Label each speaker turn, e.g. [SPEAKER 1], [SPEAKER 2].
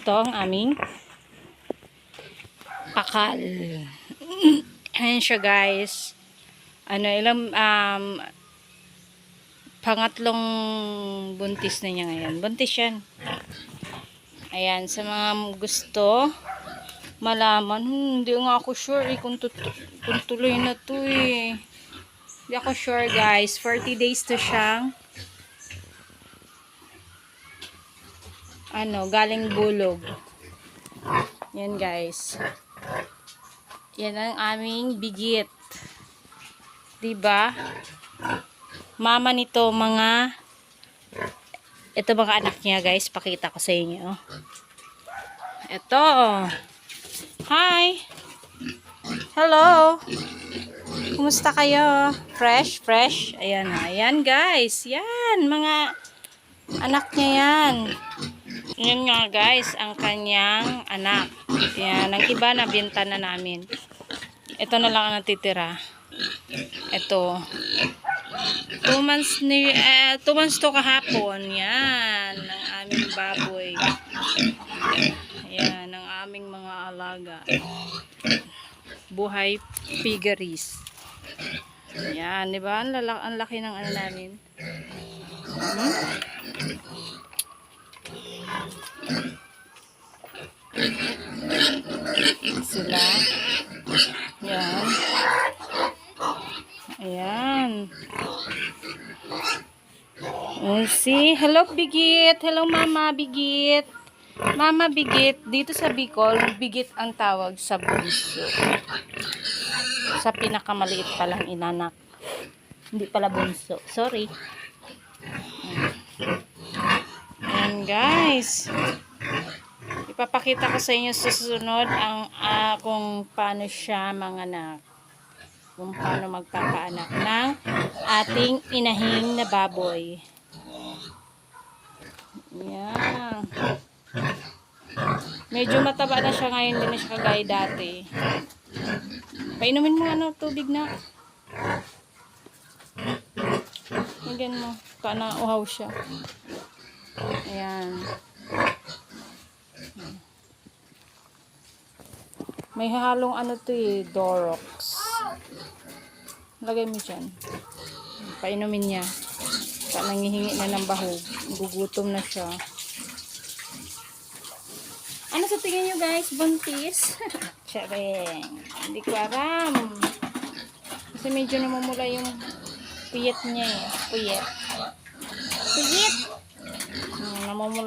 [SPEAKER 1] Ito ang aming pakal. Ayan siya guys. Pangatlong buntis na niya ngayon. Buntis yan. Ayan, sa mga gusto malaman, hindi nga ako sure kung tuloy na to eh. Hindi ako sure guys. 40 days to siyang galing bulog. Yan guys. Yan ang aming bigit. Diba? Mama nito ito mga anak niya guys. Pakita ko sa inyo. Ito. Hi. Hello. Kumusta kayo? Fresh? Ayan. Ayan guys. Yan. Mga anak niya yan. Yan nga guys. Ang kanyang anak. Yan. Ang iba nabenta na namin. Ito na lang ang natitira. Ito. 2 months to kahapon. Yan. Ang aming baboy. Yan. Ang aming mga alaga. Buhay piggeries. Yan. Diba? Ang laki ng ano namin. Sila. Yan. Ayan. See? Hello, Bigit. Hello, Mama Bigit. Mama Bigit. Dito sa Bicol, Bigit ang tawag sa bunso. Sa pinakamaliit palang inanak. Hindi pala bunso. Sorry. Ayan, guys. Ipapakita ko sa inyo sa susunod kung paano siya manganak. Kung paano magpapaanak ng ating inahing na baboy. Yan. Medyo mataba na siya ngayon, hindi na siya kagaya dati. Painumin mo tubig na. Hinggan mo. Kana uhaw siya. Ayan. May halong Dorox. Lagay mo dyan. Painumin niya. Nangihingi na ng bahog. Gugutom na siya. Ano sa tingin nyo guys? Buntis? Tsareng. Hindi ko alam. Kasi medyo namumula yung puyet niya eh. Puyet. Namumula.